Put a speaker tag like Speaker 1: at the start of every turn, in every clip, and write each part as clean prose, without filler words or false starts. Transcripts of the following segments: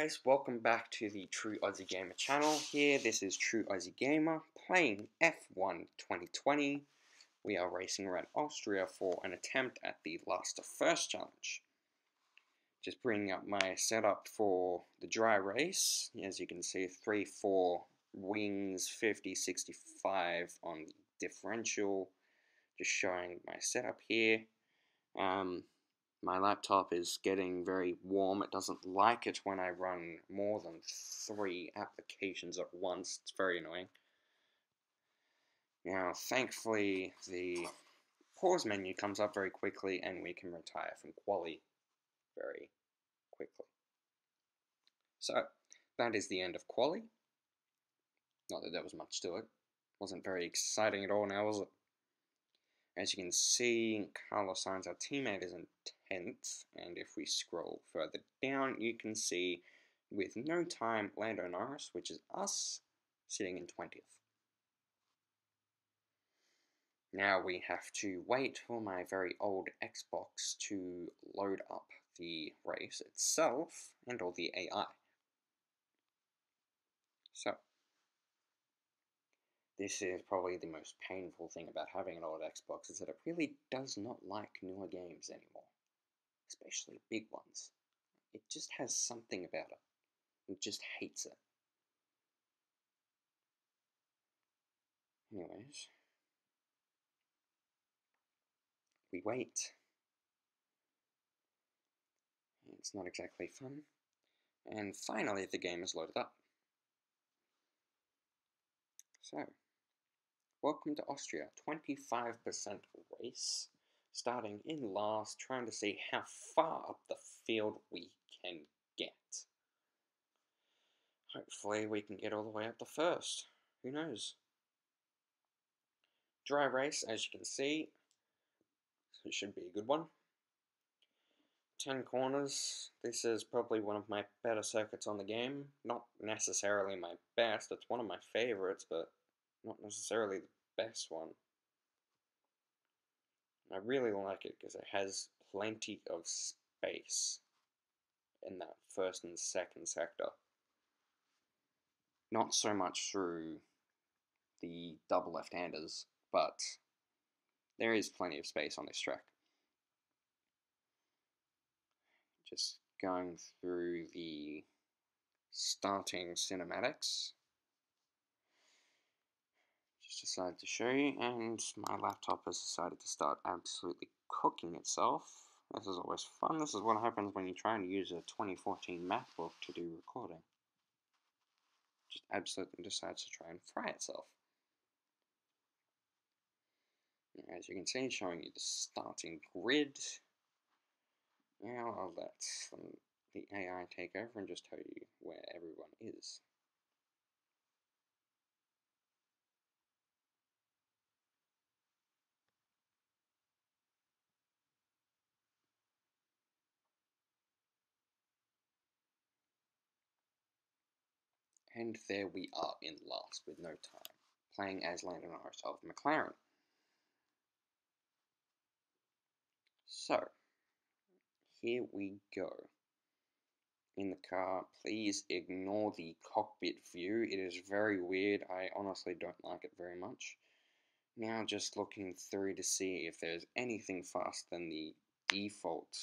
Speaker 1: guys, welcome back to the True Aussie Gamer channel here. This is True Aussie Gamer playing F1 2020. We are racing around Austria for an attempt at the last to first challenge. Just bringing up my setup for the dry race. As you can see, 3-4 wings, 50-65 on the differential. Just showing my setup here. My laptop is getting very warm. It doesn't like it when I run more than 3 applications at once. It's very annoying. Now, thankfully, the pause menu comes up very quickly and we can retire from quali very quickly. So, that is the end of quali. Not that there was much to it. Wasn't very exciting at all now, was it? As you can see, Carlos Sainz, our teammate, is in 10th, and if we scroll further down, you can see, with no time, Lando Norris, which is us, sitting in 20th. Now we have to wait for my very old Xbox to load up the race itself and all the AI. So, this is probably the most painful thing about having an old Xbox, is that it really does not like newer games anymore. Especially big ones. It just has something about it. It just hates it. Anyways. We wait. It's not exactly fun. And finally the game is loaded up. So, welcome to Austria. 25% race. Starting in last, trying to see how far up the field we can get. Hopefully we can get all the way up to first. Who knows? Dry race, as you can see. It should be a good one. 10 corners. This is probably one of my better circuits on the game. Not necessarily my best. It's one of my favorites, but not necessarily the best one. I really like it because it has plenty of space in that first and second sector. Not so much through the double left-handers, but there is plenty of space on this track. Just going through the starting cinematics. Just decided to show you, and my laptop has decided to start absolutely cooking itself. This is always fun. This is what happens when you try and use a 2014 MacBook to do recording. Just absolutely decides to try and fry itself. As you can see, showing you the starting grid. Now I'll let the AI take over and just tell you where everyone is. And there we are in last with no time, playing as Lando Norris of McLaren. So, here we go. In the car, please ignore the cockpit view. It is very weird. I honestly don't like it very much. Now just looking through to see if there's anything faster than the default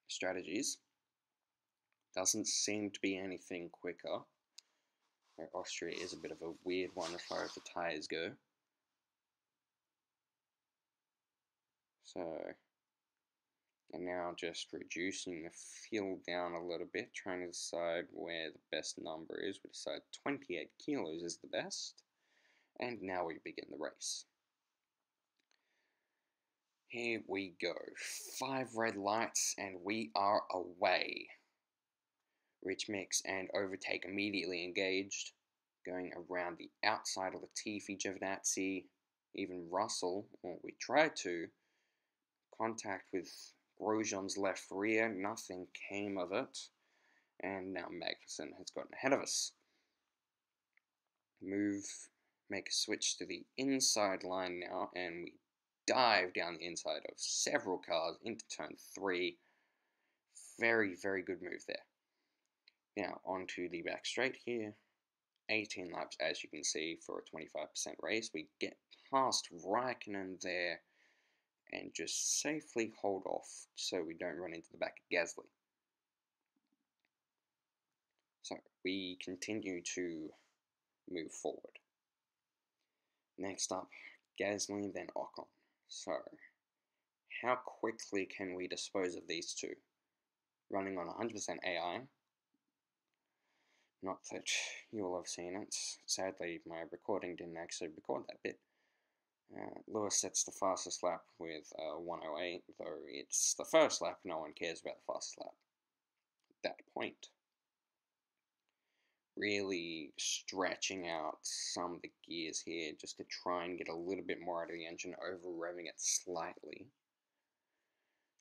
Speaker 1: strategies. Doesn't seem to be anything quicker. Austria is a bit of a weird one as far as the tyres go. So, and now just reducing the fuel down a little bit, trying to decide where the best number is. We decide 28 kilos is the best. And now we begin the race. Here we go. 5 red lights and we are away. Rich mix and overtake immediately engaged. Going around the outside of Latifi, Giovinazzi, even Russell, or we tried to. Contact with Grosjean's left rear, nothing came of it. And now Magnussen has gotten ahead of us. Make a switch to the inside line now, and we dive down the inside of several cars into turn 3. Very, very good move there. Now, onto the back straight here. 18 laps, as you can see, for a 25% race. We get past Raikkonen there and just safely hold off so we don't run into the back of Gasly. So we continue to move forward. Next up, Gasly, then Ocon. So, how quickly can we dispose of these two? Running on 100% AI. Not that you will have seen it. Sadly, my recording didn't actually record that bit. Lewis sets the fastest lap with 108, though it's the first lap, no one cares about the fastest lap at that point. Really stretching out some of the gears here just to try and get a little bit more out of the engine, over revving it slightly.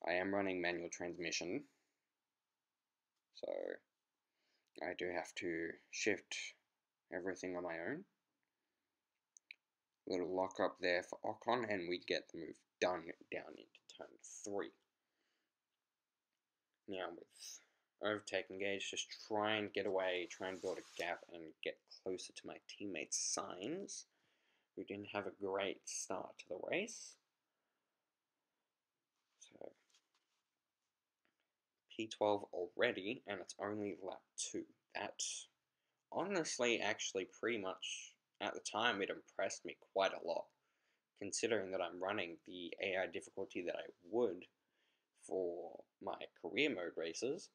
Speaker 1: I am running manual transmission, so I do have to shift everything on my own. Little lock up there for Ocon, and we get the move done down into turn 3. Now with overtaking gauge, just try and get away, try and build a gap and get closer to my teammate Sainz, who didn't have a great start to the race. So P12 already, and it's only lap 2. That honestly, actually, pretty much at the time, it impressed me quite a lot, considering that I'm running the AI difficulty that I would for my career mode races,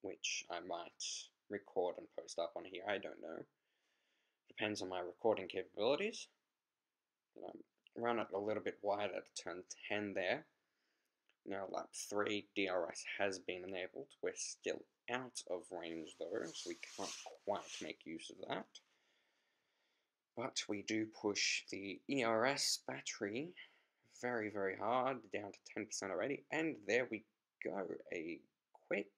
Speaker 1: which I might record and post up on here, I don't know. Depends on my recording capabilities. Run it a little bit wide at turn 10 there. Now lap 3, DRS has been enabled. We're still out of range though, so we can't quite make use of that. But we do push the ERS battery very, very hard, down to 10% already, and there we go, a quick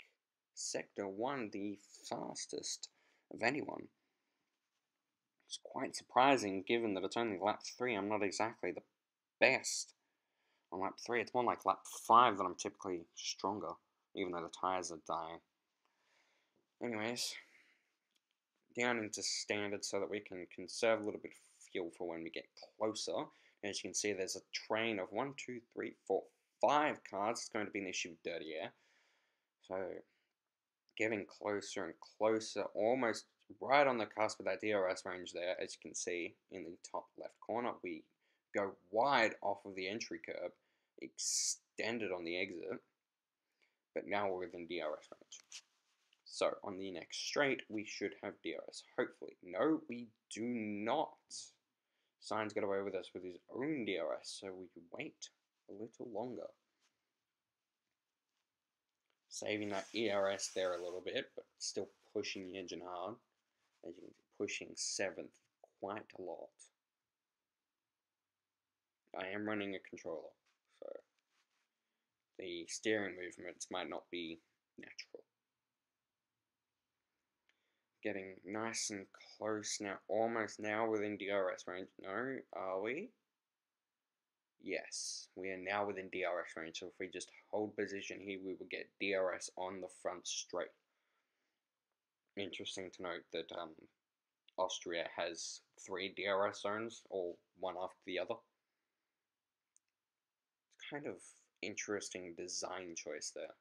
Speaker 1: Sector 1, the fastest of anyone. It's quite surprising given that it's only lap 3, I'm not exactly the best on lap 3, it's more like lap 5 that I'm typically stronger, even though the tyres are dying. Anyways, down into standard so that we can conserve a little bit of fuel for when we get closer. As you can see, there's a train of 1, 2, 3, 4, 5 cars. It's going to be an issue with dirty air. So, getting closer and closer, almost right on the cusp of that DRS range there, as you can see in the top left corner. We go wide off of the entry curb, extended on the exit, but now we're within DRS range. So, on the next straight, we should have DRS, hopefully. No, we do not. Sainz got away with us with his own DRS, so we could wait a little longer. Saving that ERS there a little bit, but still pushing the engine hard. As you can see, pushing 7th quite a lot. I am running a controller, so the steering movements might not be natural. Getting nice and close now, almost now within DRS range. No, are we? Yes, we are now within DRS range, so if we just hold position here, we will get DRS on the front straight. Interesting to note that Austria has 3 DRS zones, all one after the other. It's kind of interesting design choice there,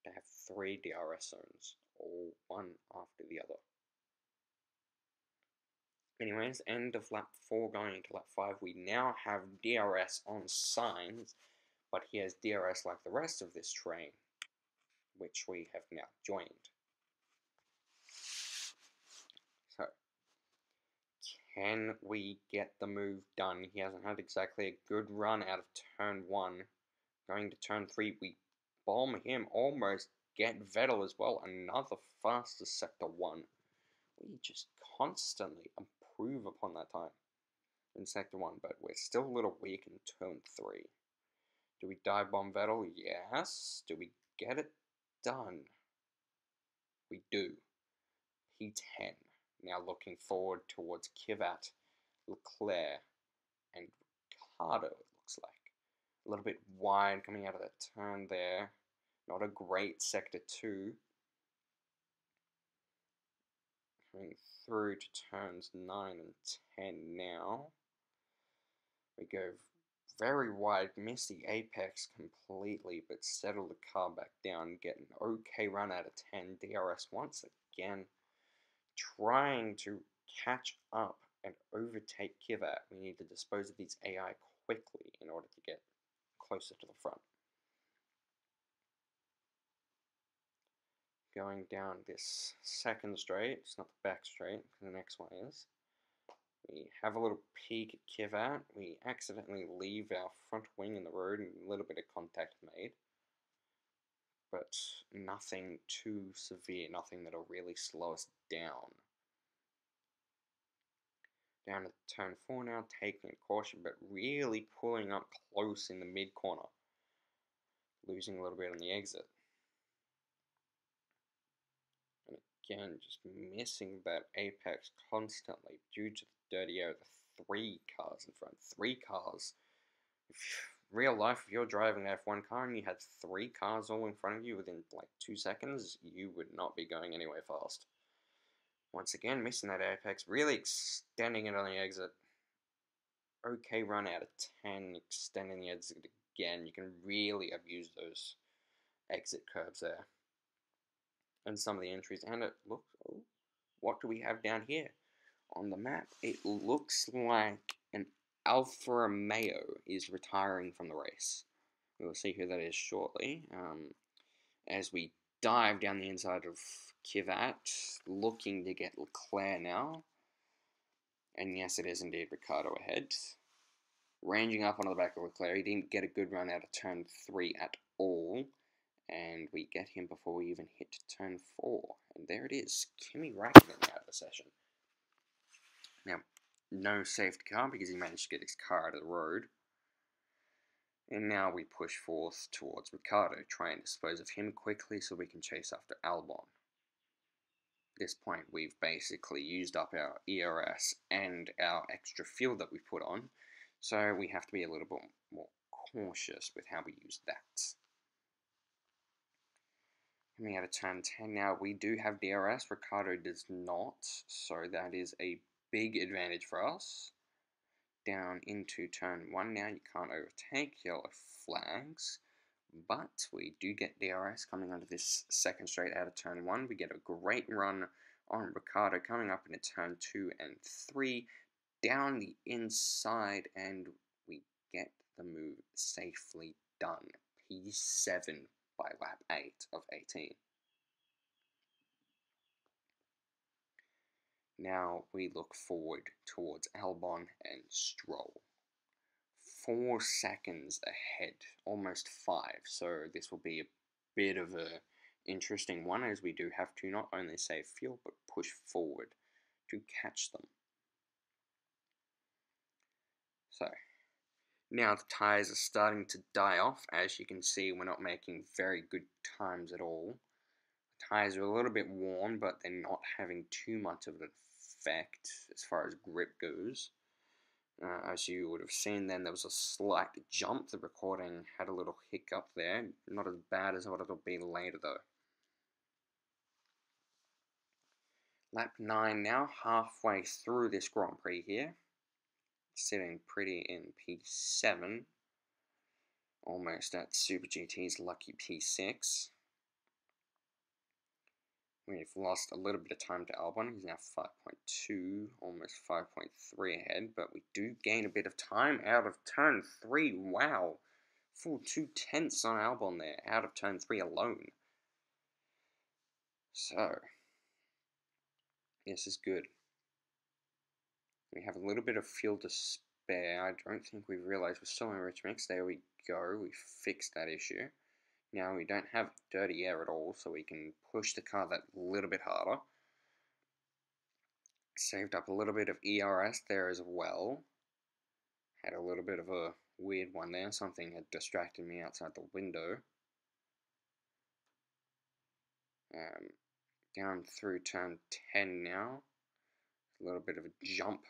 Speaker 1: to have 3 DRS zones, all one after the other. Anyways, end of lap 4 going into lap 5, we now have DRS on Sainz, but he has DRS like the rest of this train, which we have now joined. So, can we get the move done? He hasn't had exactly a good run out of turn 1. Going to turn 3, we bomb him, almost get Vettel as well, another fastest sector 1. We just constantly improve upon that time in sector 1, but we're still a little weak in turn 3. Do we dive bomb Vettel? Yes. Do we get it done? We do. P10. Now looking forward towards Kvyat, Leclerc, and Ricardo, it looks like. A little bit wide coming out of that turn there. Not a great sector 2. Coming through to turns 9 and 10 now. We go very wide, miss the apex completely, but settle the car back down, get an okay run out of 10. DRS once again, trying to catch up and overtake Kivat. We need to dispose of these AI quickly in order to get closer to the front. Going down this second straight, it's not the back straight, the next one is. We have a little peek at Kivat. We accidentally leave our front wing in the road and a little bit of contact made. But nothing too severe, nothing that'll really slow us down. Down to turn 4 now, taking a caution, but really pulling up close in the mid corner. Losing a little bit on the exit. And again, just missing that apex constantly due to the dirty air of the 3 cars in front. 3 cars. Real life, if you're driving an F1 car and you had 3 cars all in front of you within like 2 seconds, you would not be going anywhere fast. Once again, missing that apex, really extending it on the exit. Okay run out of 10, extending the exit again. You can really abuse those exit curves there. And some of the entries, and it looks, oh, what do we have down here on the map? It looks like an Alfa Romeo is retiring from the race. We'll see who that is shortly. As we dive down the inside of Kivat, looking to get Leclerc now. And yes, it is indeed Ricardo ahead. Ranging up onto the back of Leclerc, he didn't get a good run out of turn 3 at all. And we get him before we even hit turn 4. And there it is, Kimi Räikkönen out of the session. Now, no safety car because he managed to get his car out of the road. And now we push forth towards Ricardo, try and dispose of him quickly so we can chase after Albon. At this point, we've basically used up our ERS and our extra fuel that we put on, so we have to be a little bit more cautious with how we use that. Coming out of turn 10 now, we do have DRS, Ricardo does not, so that is a big advantage for us. Down into turn 1 now, you can't overtake, yellow flags, but we do get DRS coming onto this second straight out of turn 1. We get a great run on Ricardo coming up into turn 2 and 3, down the inside, and we get the move safely done. P7 by lap 8 of 18. Now we look forward towards Albon and Stroll. 4 seconds ahead, almost 5, so this will be a bit of a interesting one as we do have to not only save fuel but push forward to catch them. So now the tyres are starting to die off. As you can see, we're not making very good times at all. The tyres are a little bit worn, but they're not having too much of an effect as far as grip goes. As you would have seen then, there was a slight jump. The recording had a little hiccup there. Not as bad as what it'll be later though. Lap 9 now, halfway through this Grand Prix here. Sitting pretty in P7. Almost at Super GT's lucky P6. We've lost a little bit of time to Albon. He's now 5.2, almost 5.3 ahead, but we do gain a bit of time out of turn 3. Wow, full 2/10 on Albon there, out of turn 3 alone. So, this is good. We have a little bit of fuel to spare. I don't think we've realized we're still in rich mix. There we go, we fixed that issue. Now we don't have dirty air at all, so we can push the car that little bit harder. Saved up a little bit of ERS there as well. Had a little bit of a weird one there. Something had distracted me outside the window. Down through turn 10 now. A little bit of a jump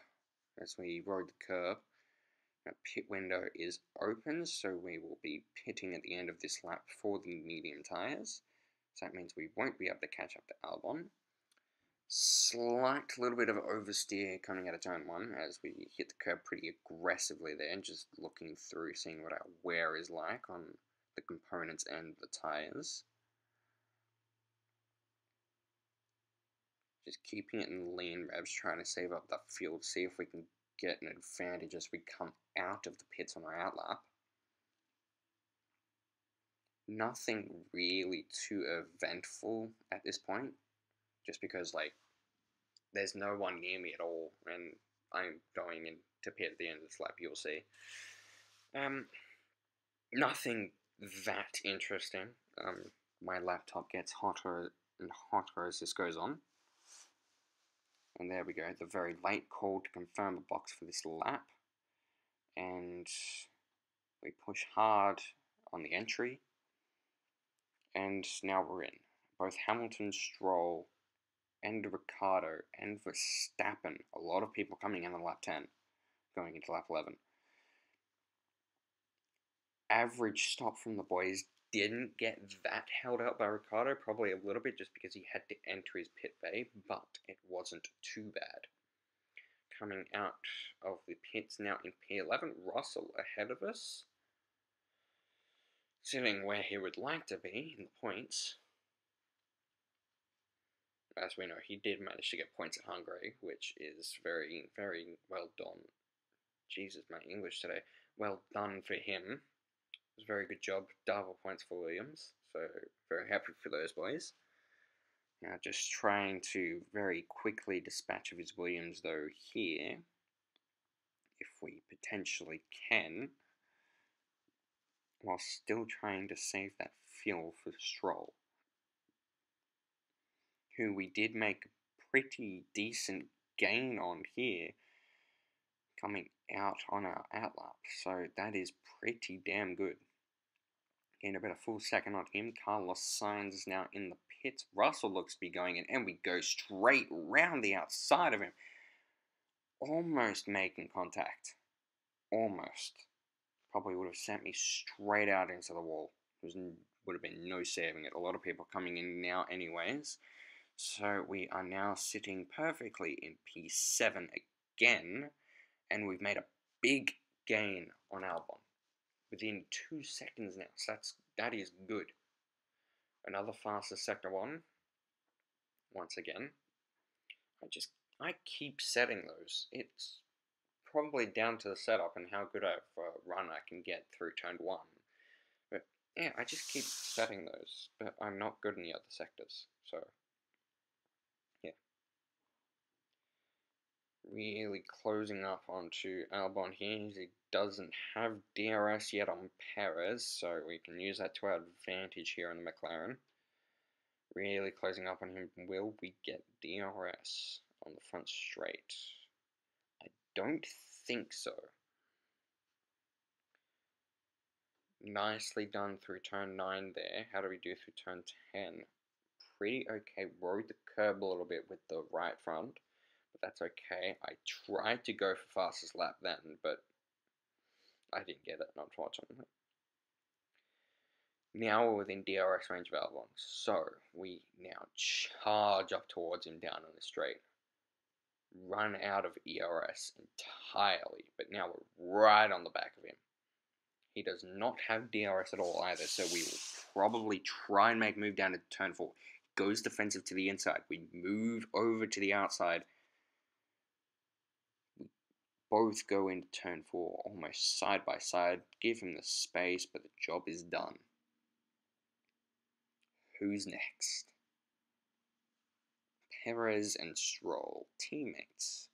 Speaker 1: as we rode the curb. The pit window is open, so we will be pitting at the end of this lap for the medium tyres. So that means we won't be able to catch up to Albon. Slight little bit of oversteer coming out of turn 1 as we hit the curb pretty aggressively there, just looking through, seeing what our wear is like on the components and the tyres. Just keeping it in lean revs, trying to save up that fuel, see if we can get an advantage as we come out of the pits on our outlap. Nothing really too eventful at this point, just because, like, there's no one near me at all, and I'm going in to pit at the end of this lap, you'll see. Nothing that interesting. My laptop gets hotter and hotter as this goes on. And there we go, the very late call to confirm a box for this lap. And we push hard on the entry. And now we're in. Both Hamilton, Stroll, and Ricciardo, and Verstappen. A lot of people coming in on lap 10, going into lap 11. Average stop from the boys didn't get that held up by Ricciardo, probably a little bit just because he had to enter his pit bay, but it wasn't too bad. Coming out of the pits now in P11, Russell ahead of us, sitting where he would like to be in the points. As we know, he did manage to get points at Hungary, which is very, very well done. Jesus, my English today. Well done for him. It was a very good job. Double points for Williams. So, very happy for those boys. Now, just trying to very quickly dispatch of his Williams, though, here. If we potentially can. While still trying to save that fuel for Stroll, who we did make a pretty decent gain on here, coming out on our outlap, so that is pretty damn good. Gain about a full second on him. Carlos Sainz is now in the pits. Russell looks to be going in, and we go straight round the outside of him, almost making contact. Almost. Probably would have sent me straight out into the wall. Would have been no saving it. A lot of people coming in now anyways. So we are now sitting perfectly in P7 again, and we've made a big gain on Albon within 2 seconds now. So that is good. Another faster sector 1. Once again, I keep setting those. It's probably down to the setup and how good of a run I can get through turn 1. But yeah, I just keep setting those, but I'm not good in the other sectors. So yeah, really closing up onto Albon here. He doesn't have DRS yet on Perez, so we can use that to our advantage here on the McLaren. Really closing up on him. Will we get DRS on the front straight? I don't think so. Nicely done through turn 9 there. How do we do through turn 10? Pretty okay. Rode the curb a little bit with the right front, but that's okay. I tried to go for fastest lap then, but I didn't get it, unfortunately. Now we're within DRS range of Albon, so we now charge up towards him down on the straight. Run out of ERS entirely, but now we're right on the back of him. He does not have DRS at all either, so we will probably try and make a move down to turn 4. He goes defensive to the inside. We move over to the outside. We both go into turn 4 almost side by side. Give him the space, but the job is done. Who's next? Perez and Stroll, teammates.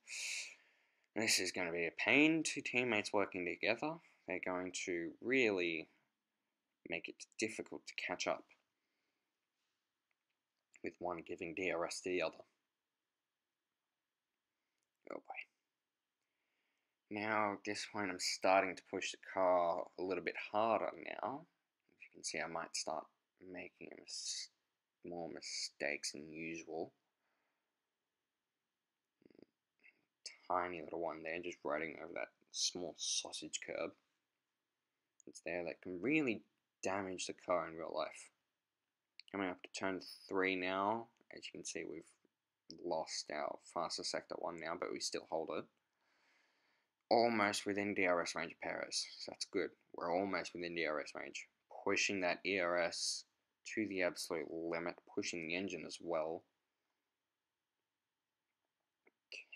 Speaker 1: This is going to be a pain. 2 teammates working together. They're going to really make it difficult to catch up, with one giving DRS to the other. Oh boy. Now, at this point, I'm starting to push the car a little bit harder now. As you can see, I might start making more mistakes than usual. Tiny little one there, just riding over that small sausage curb that's there that can really damage the car in real life. Coming up to turn 3 now. As you can see, we've lost our fastest sector 1 now, but we still hold it. Almost within DRS range of Perez, so that's good. We're almost within DRS range. Pushing that ERS to the absolute limit, pushing the engine as well.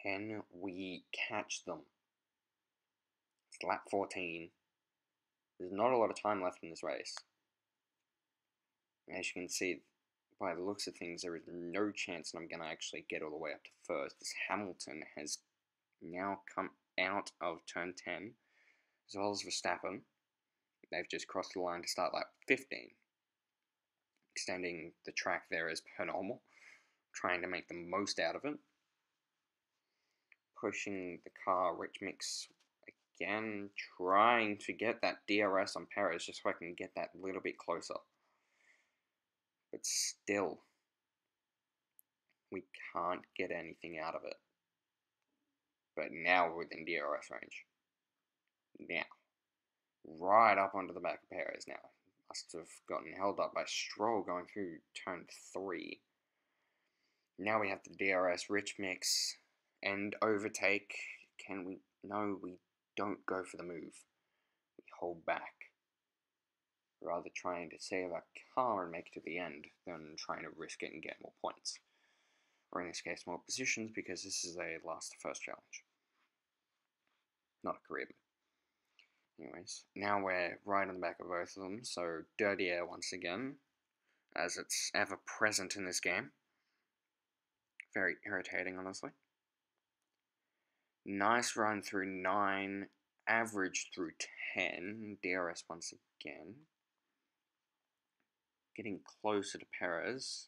Speaker 1: Can we catch them? It's lap 14. There's not a lot of time left in this race. As you can see, by the looks of things, there is no chance that I'm going to actually get all the way up to first, as Hamilton has now come out of turn 10, as well as Verstappen. They've just crossed the line to start lap 15. Extending the track there as per normal, trying to make the most out of it. Pushing the car rich mix again, trying to get that DRS on Perez just so I can get that little bit closer. But still, we can't get anything out of it. But now we're within DRS range. Now, right up onto the back of Perez now. Must have gotten held up by Stroll going through turn 3. Now we have the DRS rich mix and overtake. Can we? No, we don't go for the move. We hold back. Rather trying to save our car and make it to the end than trying to risk it and get more points. Or in this case, more positions, because this is a last to first challenge. Not a career mode. Anyways, now we're right on the back of both of them, so dirty air once again, as it's ever present in this game. Very irritating, honestly. Nice run through 9, average through 10, DRS once again. Getting closer to Perez.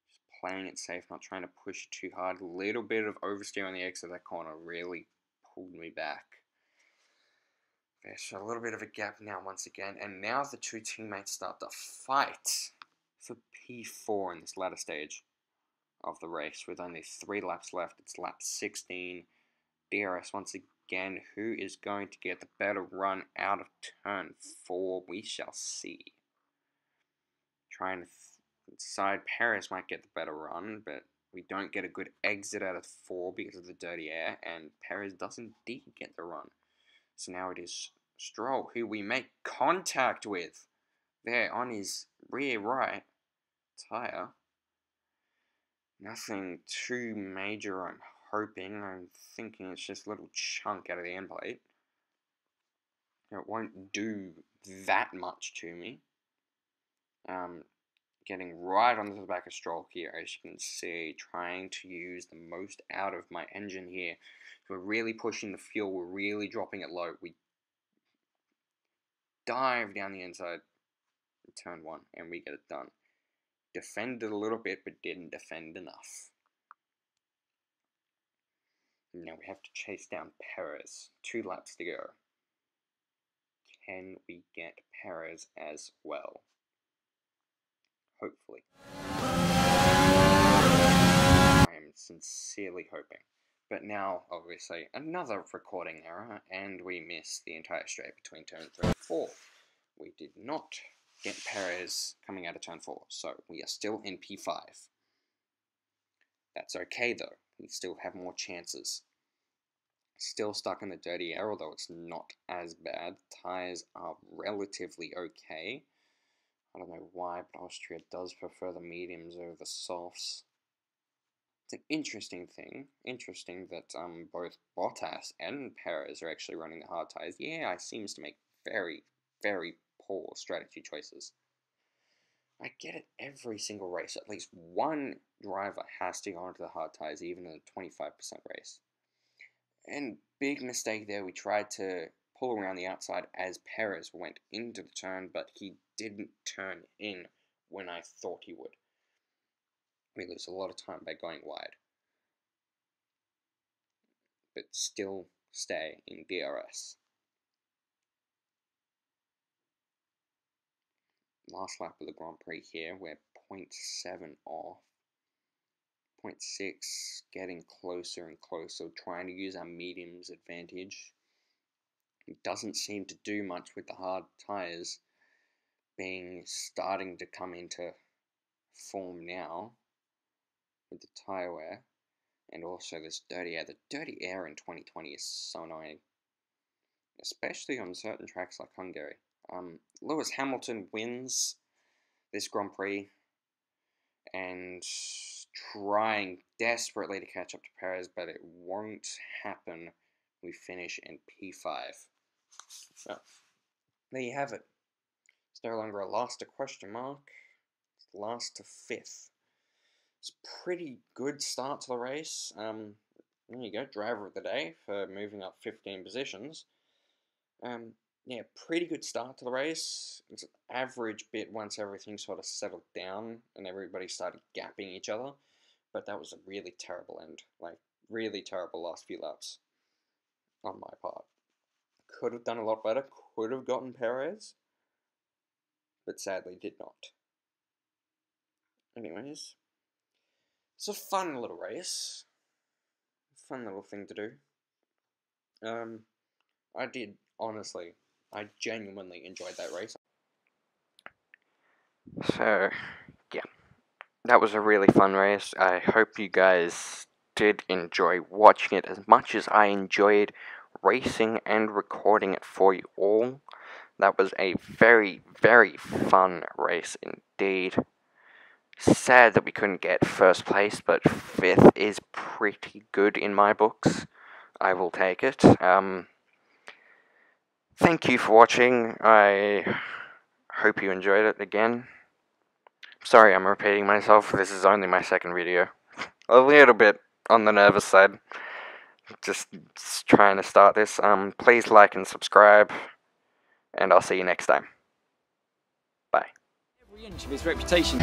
Speaker 1: Just playing it safe, not trying to push too hard. A little bit of oversteer on the exit of that corner really pulled me back. There's a little bit of a gap now once again, and now the two teammates start to fight for P4 in this latter stage of the race with only 3 laps left. It's lap 16. DRS once again. Who is going to get the better run out of turn 4? We shall see. Trying to decide Perez might get the better run, but we don't get a good exit out of 4 because of the dirty air, and Perez does indeed get the run. So now it is Stroll, who we make contact with there on his rear right tyre. Nothing too major, I'm hoping. I'm thinking it's just a little chunk out of the end plate. It won't do that much to me. Getting right onto the back of Stroll here, as you can see, trying to use the most out of my engine here. We're really pushing the fuel, we're really dropping it low. We dive down the inside in turn 1, and we get it done. Defended a little bit, but didn't defend enough. Now we have to chase down Perez. 2 laps to go. Can we get Perez as well? Hopefully. I am sincerely hoping. But now, obviously, another recording error, and we miss the entire straight between turn 3 and 4. We did not get Perez coming out of turn 4, so we are still in P5. That's okay, though. We still have more chances. Still stuck in the dirty air, although it's not as bad. Tyres are relatively okay. I don't know why, but Austria does prefer the mediums over the softs. It's an interesting thing. Interesting that both Bottas and Perez are actually running the hard tyres. Yeah, I seems to make very, very poor strategy choices. I get it every single race. At least one driver has to go onto the hard tyres, even in a 25% race. And big mistake there, we tried to pull around the outside as Perez went into the turn, but he didn't turn in when I thought he would. We lose a lot of time by going wide. But still stay in DRS. Last lap of the Grand Prix here, we're 0.7 off. 0.6, getting closer and closer, trying to use our mediums advantage. It doesn't seem to do much with the hard tyres starting to come into form now with the tyre wear, and also this dirty air. The dirty air in 2020 is so annoying, especially on certain tracks like Hungary. Lewis Hamilton wins this Grand Prix and trying desperately to catch up to Perez, but it won't happen. We finish in P5. So, there you have it. It's no longer a last to question mark. It's last to 5th. It's a pretty good start to the race. There you go, driver of the day for moving up 15 positions. Yeah, pretty good start to the race. It's an average bit once everything sort of settled down and everybody started gapping each other. But that was a really terrible end. Like, really terrible last few laps on my part. Could have done a lot better. Could have gotten Perez. But sadly did not. Anyways, it's a fun little race. Fun little thing to do. I genuinely enjoyed that race. So, yeah, that was a really fun race. I hope you guys did enjoy watching it as much as I enjoyed racing and recording it for you all. That was a very, very fun race indeed. Sad that we couldn't get first place, but 5th is pretty good in my books. I will take it. Thank you for watching. I hope you enjoyed it again. Sorry I'm repeating myself. This is only my second video. A little bit on the nervous side. Just trying to start this. Please like and subscribe. And I'll see you next time. Bye.
Speaker 2: Every inch of his reputation.